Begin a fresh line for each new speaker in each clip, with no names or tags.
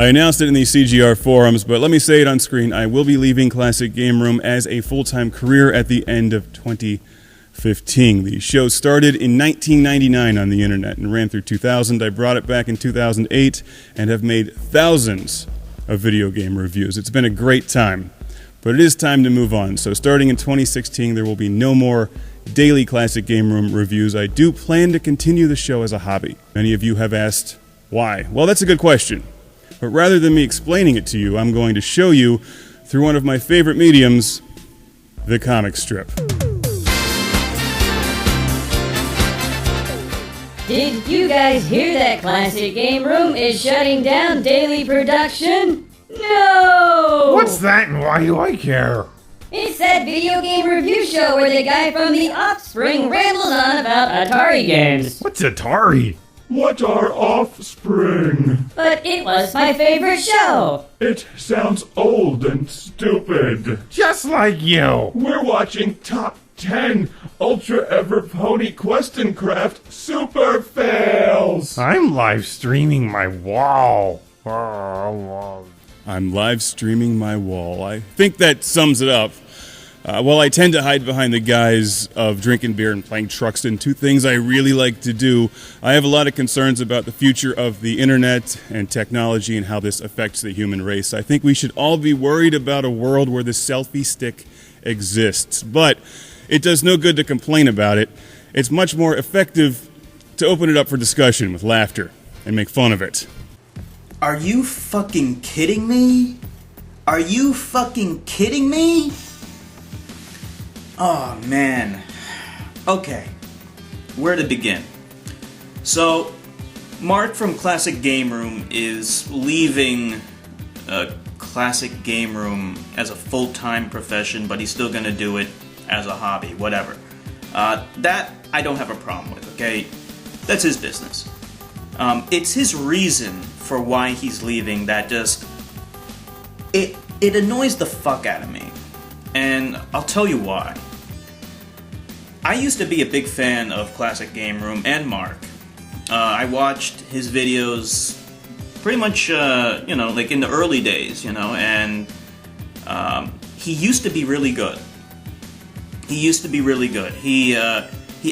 I announced it in the CGR forums, but let me say it on screen. I will be leaving Classic Game Room as a full-time career at the end of 2015. The show started in 1999 on the internet and ran through 2000. I brought it back in 2008 and have made thousands of video game reviews. It's been a great time, but it is time to move on. So starting in 2016, there will be no more daily Classic Game Room reviews. I do plan to continue the show as a hobby. Many of you have asked why. Well, that's a good question. But rather than me explaining it to you, I'm going to show you through one of my favorite mediums, the comic strip.
Did you guys hear that Classic Game Room is shutting down daily production? No!
What's that and why do I care?
It's that video game review show where the guy from The Offspring rambles on about Atari games.
What's Atari?
What are offspring?
But it was my favorite show.
It sounds old and stupid.
Just like you.
We're watching Top 10 Ultra Ever Pony Quest and Craft Super Fails.
I'm live streaming my wall.
I'm live streaming my wall. I think that sums it up. While I tend to hide behind the guise of drinking beer and playing Truxton, two things I really like to do, I have a lot of concerns about the future of the internet and technology and how this affects the human race. I think we should all be worried about a world where the selfie stick exists. But it does no good to complain about it. It's much more effective to open it up for discussion with laughter and make fun of it.
Are you fucking kidding me? Are you fucking kidding me? Oh, man. Okay. Where to begin? So, Mark from Classic Game Room is leaving Classic Game Room as a full-time profession, but he's still gonna do it as a hobby, whatever. That I don't have a problem with, okay? That's his business. It's his reason for why he's leaving that just... It annoys the fuck out of me. And I'll tell you why. I used to be a big fan of Classic Game Room and Mark. I watched his videos pretty much, like in the early days, and he used to be really good. He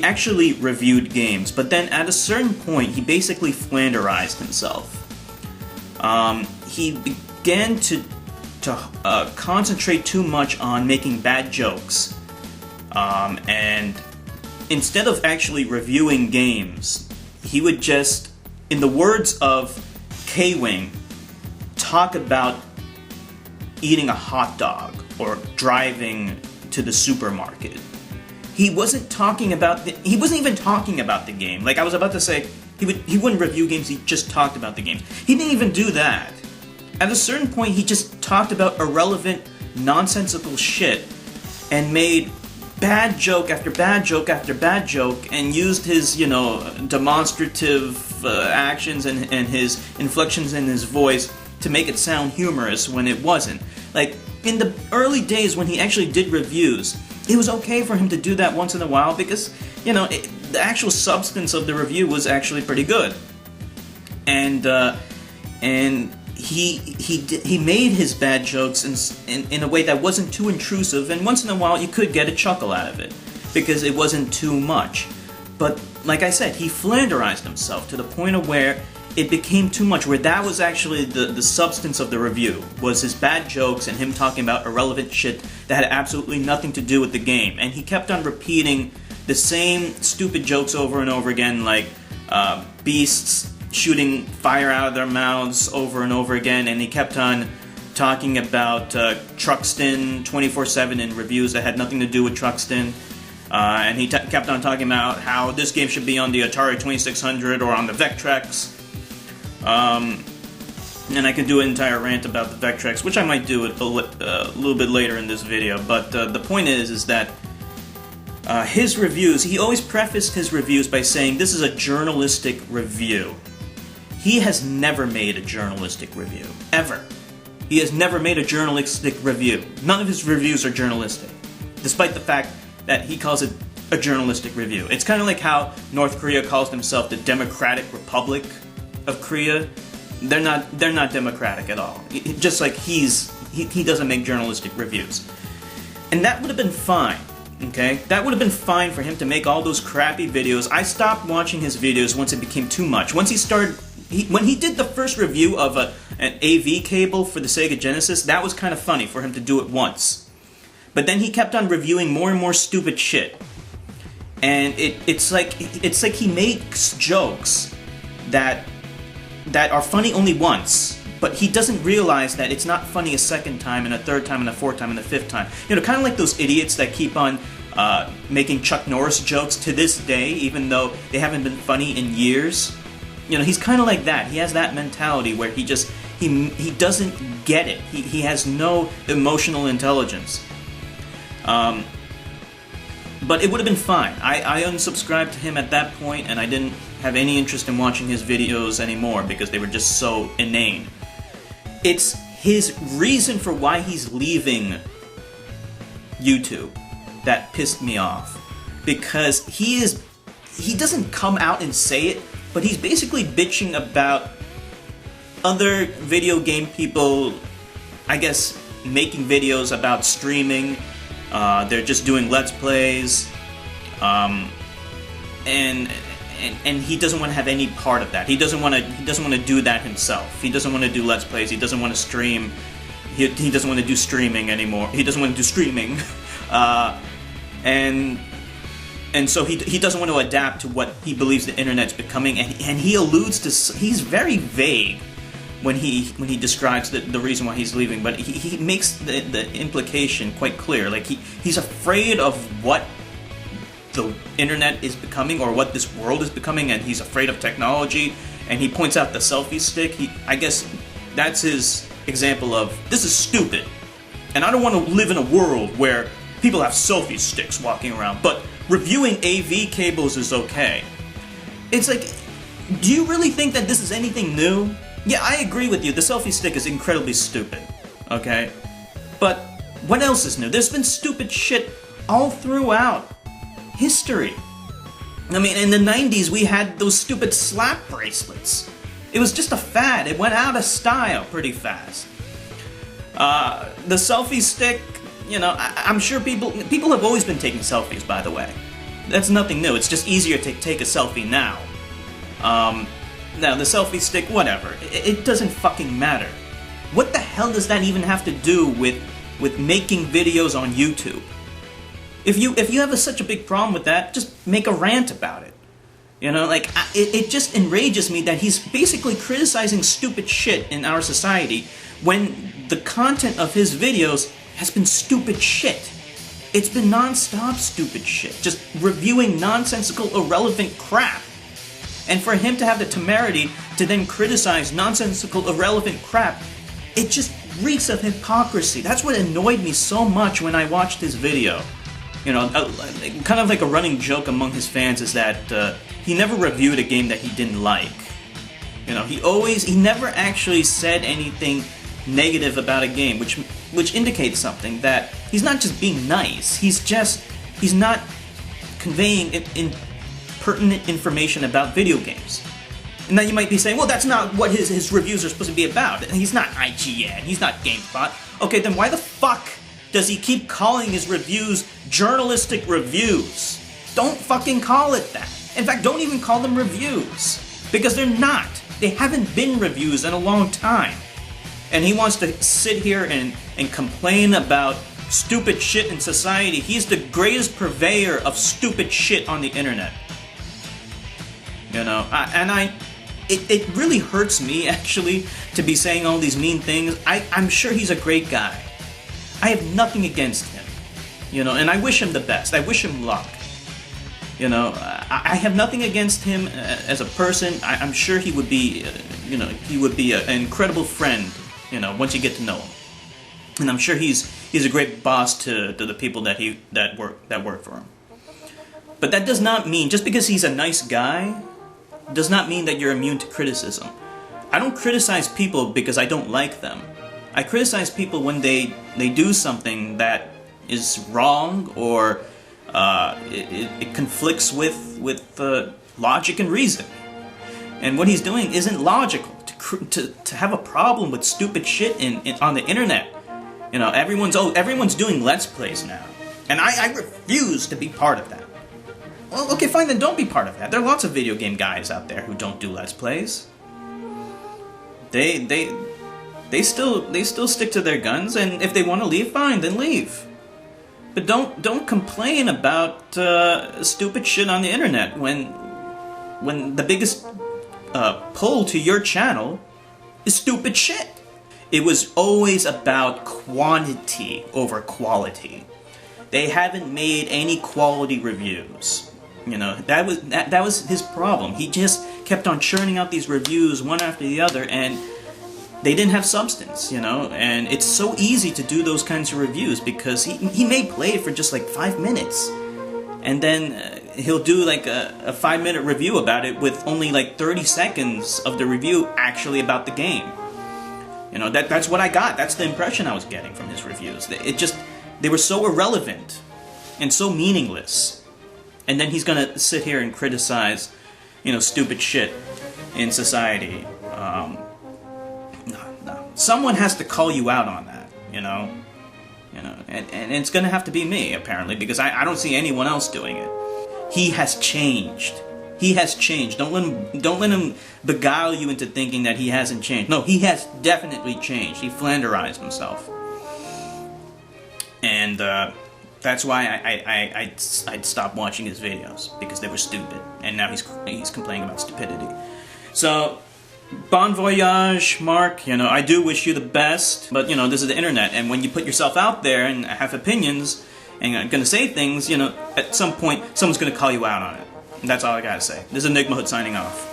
actually reviewed games, but then at a certain point, he basically flanderized himself. He began to concentrate too much on making bad jokes. And instead of actually reviewing games, he would just, in the words of K-Wing, talk about eating a hot dog or driving to the supermarket. He wasn't even talking about the game. Like I was about to say, he wouldn't review games, he just talked about the games. He didn't even do that. At a certain point, he just talked about irrelevant, nonsensical shit and made bad joke after bad joke after bad joke and used his, demonstrative actions and his inflections in his voice to make it sound humorous when it wasn't. Like, in the early days when he actually did reviews, it was okay for him to do that once in a while because, the actual substance of the review was actually pretty good. And he made his bad jokes in a way that wasn't too intrusive, and once in a while you could get a chuckle out of it, because it wasn't too much. But, like I said, he flanderized himself to the point of where it became too much, where that was actually the substance of the review, was his bad jokes and him talking about irrelevant shit that had absolutely nothing to do with the game. And he kept on repeating the same stupid jokes over and over again, like beasts shooting fire out of their mouths over and over again, and he kept on talking about Truxton 24/7 in reviews that had nothing to do with Truxton, and he kept on talking about how this game should be on the Atari 2600 or on the Vectrex, and I could do an entire rant about the Vectrex, which I might do a little bit later in this video, but the point is that his reviews, he always prefaced his reviews by saying, this is a journalistic review. He has never made a journalistic review. Ever. He has never made a journalistic review. None of his reviews are journalistic, despite the fact that he calls it a journalistic review. It's kind of like how North Korea calls themselves the Democratic Republic of Korea. They're not democratic at all. Just like he doesn't make journalistic reviews. And that would have been fine, okay? That would have been fine for him to make all those crappy videos. I stopped watching his videos once it became too much. Once he started, when he did the first review of an AV cable for the Sega Genesis, that was kind of funny for him to do it once. But then he kept on reviewing more and more stupid shit. And it's like he makes jokes that are funny only once, but he doesn't realize that it's not funny a second time, and a third time, and a fourth time, and a fifth time. You know, kind of like those idiots that keep on making Chuck Norris jokes to this day, even though they haven't been funny in years. You know, he's kind of like that. He has that mentality where he doesn't get it. He has no emotional intelligence. But it would have been fine. I unsubscribed to him at that point, and I didn't have any interest in watching his videos anymore because they were just so inane. It's his reason for why he's leaving YouTube that pissed me off. Because he doesn't come out and say it, but he's basically bitching about other video game people, I guess, making videos about streaming. They're just doing Let's Plays, and he doesn't want to have any part of that. He doesn't want to do that himself. He doesn't want to do Let's Plays. He doesn't want to stream. He doesn't want to do streaming anymore. He doesn't want to do streaming, and so he doesn't want to adapt to what he believes the internet's becoming. And he alludes to. He's very vague when he describes the reason why he's leaving, but he makes the implication quite clear. Like he's afraid of what the internet is becoming, or what this world is becoming, and he's afraid of technology, and he points out the selfie stick. I guess that's his example of, this is stupid, and I don't want to live in a world where people have selfie sticks walking around, but reviewing AV cables is okay. It's like, do you really think that this is anything new? Yeah, I agree with you, the selfie stick is incredibly stupid, okay? But what else is new? There's been stupid shit all throughout history. I mean, in the 90s, we had those stupid slap bracelets. It was just a fad. It went out of style pretty fast. The selfie stick, you know, I'm sure people have always been taking selfies, by the way. That's nothing new. It's just easier to take a selfie now. Now, the selfie stick, whatever. It doesn't fucking matter. What the hell does that even have to do with making videos on YouTube? If you have such a big problem with that, just make a rant about it. You know, like, it just enrages me that he's basically criticizing stupid shit in our society when the content of his videos has been stupid shit. It's been non-stop stupid shit. Just reviewing nonsensical, irrelevant crap. And for him to have the temerity to then criticize nonsensical, irrelevant crap, it just reeks of hypocrisy. That's what annoyed me so much when I watched his video. You know, kind of like a running joke among his fans is that he never reviewed a game that he didn't like. You know, he never actually said anything negative about a game, which indicates something, that he's not just being nice, he's not conveying pertinent information about video games. And now you might be saying, well, that's not what his reviews are supposed to be about. He's not IGN, he's not GameSpot. Okay, then why the fuck does he keep calling his reviews journalistic reviews? Don't fucking call it that. In fact, don't even call them reviews. Because they're not. They haven't been reviews in a long time. And he wants to sit here and complain about stupid shit in society. He's the greatest purveyor of stupid shit on the internet. You know, it really hurts me, actually, to be saying all these mean things. I'm sure he's a great guy. I have nothing against him, you know, and I wish him the best. I wish him luck. You know, I have nothing against him as a person. I'm sure he would be, you know, an incredible friend, you know, once you get to know him. And I'm sure he's a great boss to the people that work for him. But that does not mean, just because he's a nice guy, does not mean that you're immune to criticism. I don't criticize people because I don't like them. I criticize people when they do something that is wrong, or it conflicts with logic and reason. And what he's doing isn't logical. to have a problem with stupid shit on the internet. You know, everyone's doing Let's Plays now, and I refuse to be part of that. Well, okay, fine, then don't be part of that. There are lots of video game guys out there who don't do Let's Plays. They still stick to their guns, and if they want to leave, fine, then leave. But don't complain about stupid shit on the internet when the biggest pull to your channel is stupid shit. It was always about quantity over quality. They haven't made any quality reviews. You know, that was his problem. He just kept on churning out these reviews one after the other, and they didn't have substance, you know. And it's so easy to do those kinds of reviews because he may play for just like 5 minutes, and then he'll do like a 5-minute review about it with only like 30 seconds of the review actually about the game. You know, that's what I got. That's the impression I was getting from his reviews. They were so irrelevant and so meaningless. And then he's gonna sit here and criticize, you know, stupid shit in society. No. Someone has to call you out on that, you know, and it's gonna have to be me apparently, because I don't see anyone else doing it. He has changed. He has changed. Don't let him beguile you into thinking that he hasn't changed. No, he has definitely changed. He Flanderized himself, and that's why I'd stopped watching his videos, because they were stupid, and now he's complaining about stupidity. So, bon voyage, Mark. You know, I do wish you the best, but you know, this is the internet, and when you put yourself out there and have opinions and are gonna say things, you know, at some point someone's gonna call you out on it. And that's all I gotta say. This is Enigma Hood signing off.